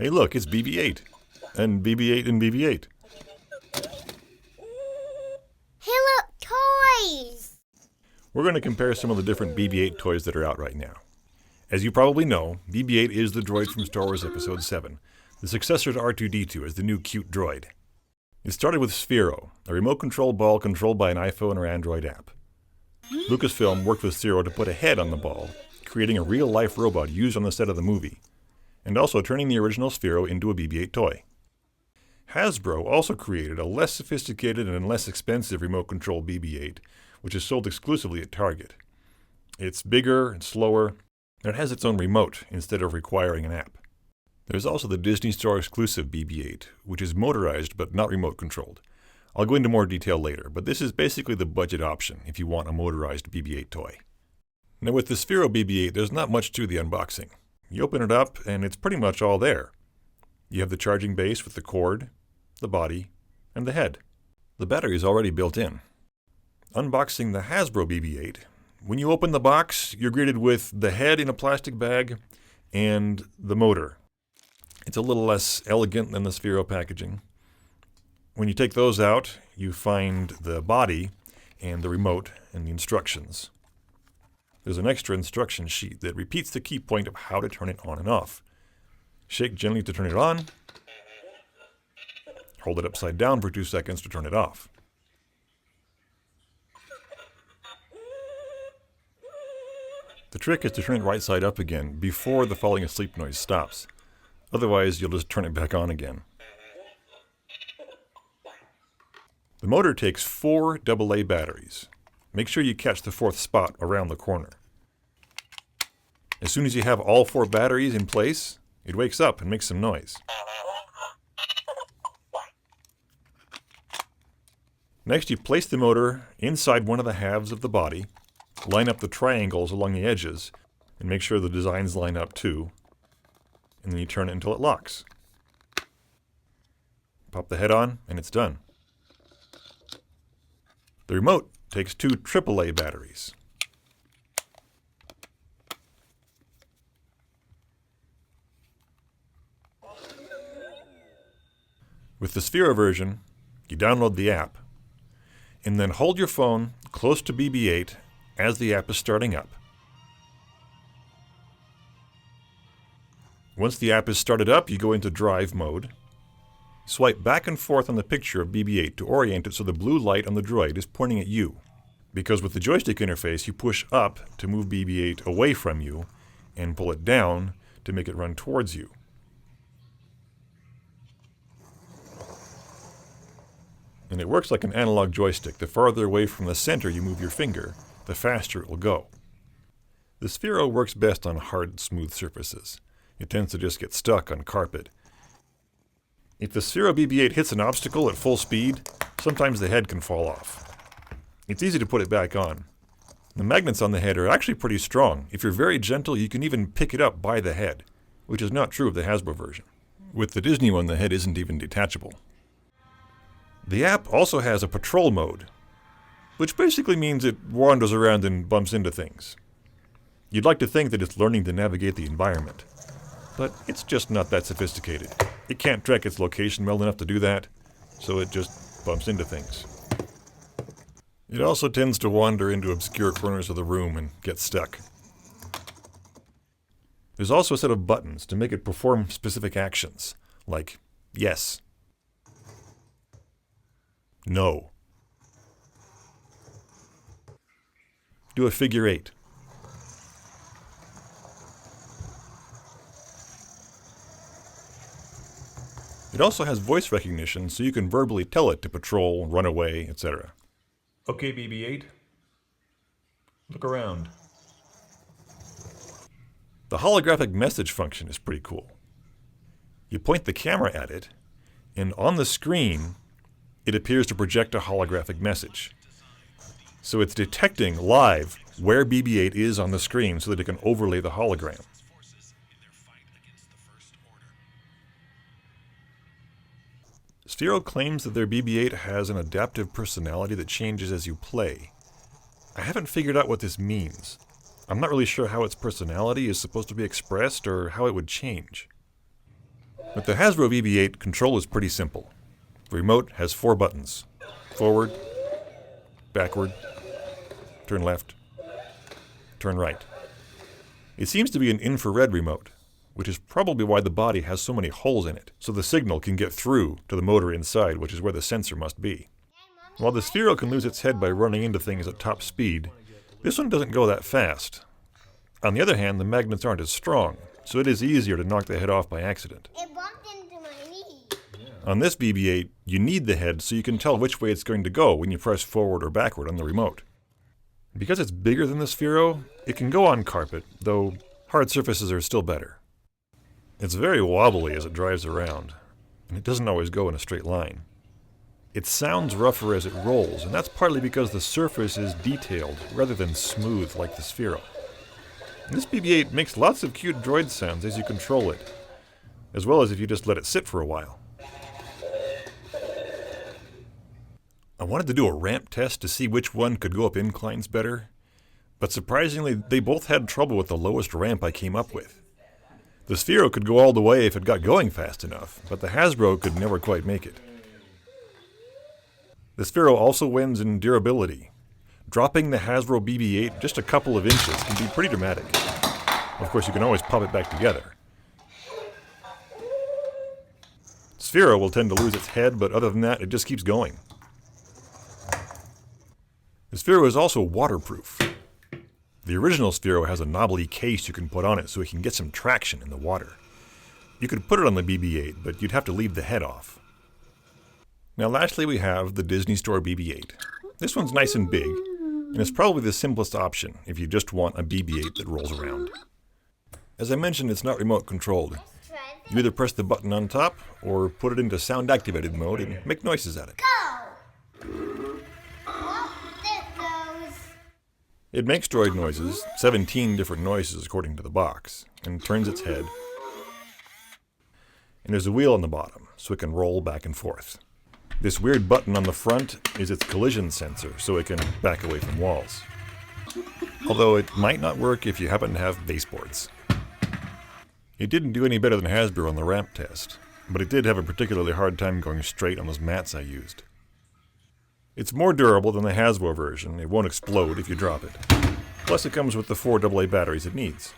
Hey look, it's BB-8. And BB-8 and BB-8. Hey look, toys! We're going to compare some of the different BB-8 toys that are out right now. As you probably know, BB-8 is the droid from Star Wars Episode 7, the successor to R2-D2 as the new cute droid. It started with Sphero, a remote-controlled ball controlled by an iPhone or Android app. Lucasfilm worked with Sphero to put a head on the ball, creating a real-life robot used on the set of the movie, and also turning the original Sphero into a BB-8 toy. Hasbro also created a less sophisticated and less expensive remote-controlled BB-8, which is sold exclusively at Target. It's bigger and slower, and it has its own remote instead of requiring an app. There's also the Disney Store exclusive BB-8, which is motorized but not remote-controlled. I'll go into more detail later, but this is basically the budget option if you want a motorized BB-8 toy. Now with the Sphero BB-8, there's not much to the unboxing. You open it up and it's pretty much all there. You have the charging base with the cord, the body, and the head. The battery is already built in. Unboxing the Hasbro BB-8, when you open the box, you're greeted with the head in a plastic bag and the motor. It's a little less elegant than the Sphero packaging. When you take those out, you find the body and the remote and the instructions. There's an extra instruction sheet that repeats the key point of how to turn it on and off. Shake gently to turn it on. Hold it upside down for 2 seconds to turn it off. The trick is to turn it right side up again before the falling asleep noise stops. Otherwise, you'll just turn it back on again. The motor takes 4 AA batteries. Make sure you catch the 4th spot around the corner. As soon as you have all 4 batteries in place, it wakes up and makes some noise. Next, you place the motor inside one of the halves of the body, line up the triangles along the edges, and make sure the designs line up too, and then you turn it until it locks. Pop the head on, and it's done. The remote takes 2 AAA batteries. With the Sphero version, you download the app, and then hold your phone close to BB-8 as the app is starting up. Once the app is started up, you go into drive mode. Swipe back and forth on the picture of BB-8 to orient it so the blue light on the droid is pointing at you. Because with the joystick interface, you push up to move BB-8 away from you and pull it down to make it run towards you. And it works like an analog joystick. The farther away from the center you move your finger, the faster it will go. The Sphero works best on hard, smooth surfaces. It tends to just get stuck on carpet. If the Sphero BB-8 hits an obstacle at full speed, sometimes the head can fall off. It's easy to put it back on. The magnets on the head are actually pretty strong. If you're very gentle, you can even pick it up by the head, which is not true of the Hasbro version. With the Disney one, the head isn't even detachable. The app also has a patrol mode, which basically means it wanders around and bumps into things. You'd like to think that it's learning to navigate the environment, but it's just not that sophisticated. It can't track its location well enough to do that, so it just bumps into things. It also tends to wander into obscure corners of the room and get stuck. There's also a set of buttons to make it perform specific actions, like yes, no, do a figure 8. It also has voice recognition, so you can verbally tell it to patrol, run away, etc. Okay, BB-8, look around. The holographic message function is pretty cool. You point the camera at it, and on the screen, it appears to project a holographic message. So it's detecting live where BB-8 is on the screen so that it can overlay the hologram. Sphero claims that their BB-8 has an adaptive personality that changes as you play. I haven't figured out what this means. I'm not really sure how its personality is supposed to be expressed or how it would change. With the Hasbro BB-8, control is pretty simple. The remote has 4 buttons. Forward, backward, turn left, turn right. It seems to be an infrared remote, which is probably why the body has so many holes in it, so the signal can get through to the motor inside, which is where the sensor must be. While the Sphero can lose its head by running into things at top speed, this one doesn't go that fast. On the other hand, the magnets aren't as strong, so it is easier to knock the head off by accident. It bumped into my knee. On this BB-8, you need the head so you can tell which way it's going to go when you press forward or backward on the remote. Because it's bigger than the Sphero, it can go on carpet, though hard surfaces are still better. It's very wobbly as it drives around, and it doesn't always go in a straight line. It sounds rougher as it rolls, and that's partly because the surface is detailed rather than smooth like the Sphero. And this BB-8 makes lots of cute droid sounds as you control it, as well as if you just let it sit for a while. I wanted to do a ramp test to see which one could go up inclines better, but surprisingly they both had trouble with the lowest ramp I came up with. The Sphero could go all the way if it got going fast enough, but the Hasbro could never quite make it. The Sphero also wins in durability. Dropping the Hasbro BB-8 just a couple of inches can be pretty dramatic. Of course, you can always pop it back together. Sphero will tend to lose its head, but other than that, it just keeps going. The Sphero is also waterproof. The original Sphero has a knobbly case you can put on it so it can get some traction in the water. You could put it on the BB-8, but you'd have to leave the head off. Now lastly we have the Disney Store BB-8. This one's nice and big, and it's probably the simplest option if you just want a BB-8 that rolls around. As I mentioned, it's not remote controlled. You either press the button on top, or put it into sound activated mode and make noises at it. Go! Oh, there it goes. It makes droid noises, 17 different noises according to the box, and turns its head. And there's a wheel on the bottom, so it can roll back and forth. This weird button on the front is its collision sensor, so it can back away from walls. Although it might not work if you happen to have baseboards. It didn't do any better than Hasbro on the ramp test, but it did have a particularly hard time going straight on those mats I used. It's more durable than the Hasbro version. It won't explode if you drop it. Plus it comes with the 4 AA batteries it needs.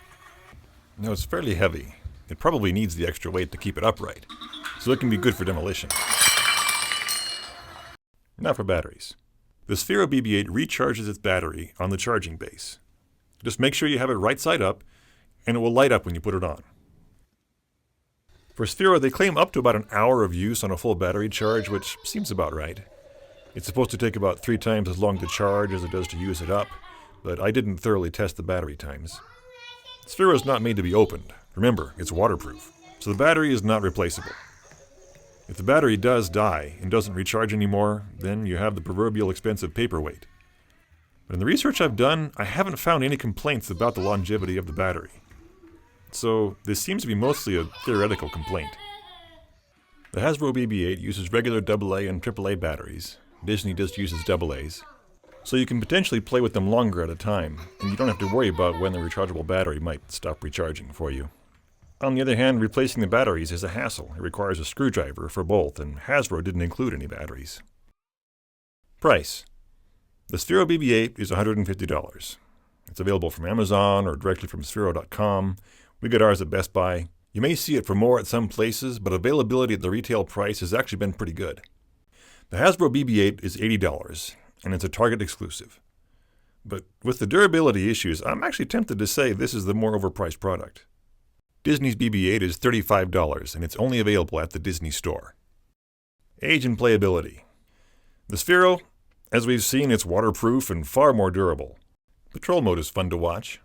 Now it's fairly heavy. It probably needs the extra weight to keep it upright, so it can be good for demolition. Now for batteries. The Sphero BB-8 recharges its battery on the charging base. Just make sure you have it right side up, and it will light up when you put it on. For Sphero, they claim up to about an hour of use on a full battery charge, which seems about right. It's supposed to take about 3 times as long to charge as it does to use it up, but I didn't thoroughly test the battery times. Sphero is not made to be opened. Remember, it's waterproof, so the battery is not replaceable. If the battery does die and doesn't recharge anymore, then you have the proverbial expensive paperweight. But in the research I've done, I haven't found any complaints about the longevity of the battery. So this seems to be mostly a theoretical complaint. The Hasbro BB-8 uses regular AA and AAA batteries. Disney just uses AA's. So you can potentially play with them longer at a time, and you don't have to worry about when the rechargeable battery might stop recharging for you. On the other hand, replacing the batteries is a hassle. It requires a screwdriver for both, and Hasbro didn't include any batteries. Price. The Sphero BB-8 is $150. It's available from Amazon or directly from Sphero.com. We get ours at Best Buy. You may see it for more at some places, but availability at the retail price has actually been pretty good. The Hasbro BB-8 is $80, and it's a Target exclusive. But with the durability issues, I'm actually tempted to say this is the more overpriced product. Disney's BB-8 is $35, and it's only available at the Disney Store. Age and playability. The Sphero, as we've seen, it's waterproof and far more durable. Patrol mode is fun to watch.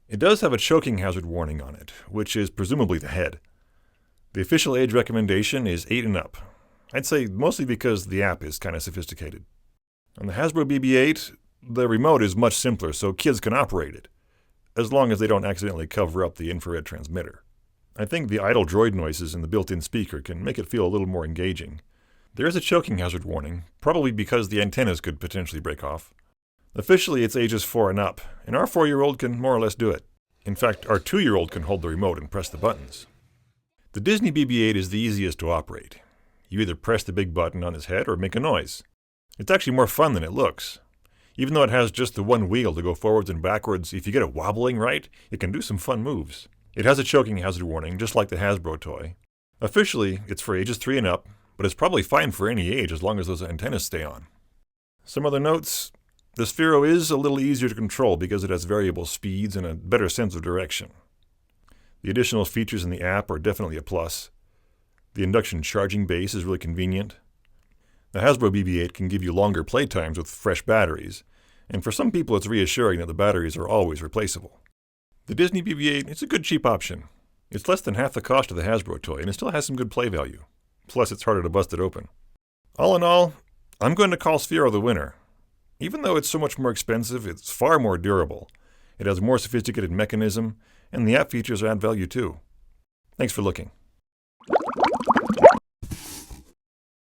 It does have a choking hazard warning on it, which is presumably the head. The official age recommendation is 8 and up. I'd say mostly because the app is kind of sophisticated. On the Hasbro BB-8, the remote is much simpler, so kids can operate it, as long as they don't accidentally cover up the infrared transmitter. I think the idle droid noises in the built-in speaker can make it feel a little more engaging. There is a choking hazard warning, probably because the antennas could potentially break off. Officially, it's ages 4 and up, and our 4-year-old can more or less do it. In fact, our 2-year-old can hold the remote and press the buttons. The Disney BB-8 is the easiest to operate. You either press the big button on his head or make a noise. It's actually more fun than it looks. Even though it has just the one wheel to go forwards and backwards, if you get it wobbling right, it can do some fun moves. It has a choking hazard warning, just like the Hasbro toy. Officially, it's for ages 3 and up, but it's probably fine for any age as long as those antennas stay on. Some other notes: the Sphero is a little easier to control because it has variable speeds and a better sense of direction. The additional features in the app are definitely a plus. The induction charging base is really convenient. The Hasbro BB-8 can give you longer playtimes with fresh batteries, and for some people it's reassuring that the batteries are always replaceable. The Disney BB-8 is a good cheap option. It's less than half the cost of the Hasbro toy, and it still has some good play value. Plus, it's harder to bust it open. All in all, I'm going to call Sphero the winner. Even though it's so much more expensive, it's far more durable. It has more sophisticated mechanism, and the app features add value too. Thanks for looking.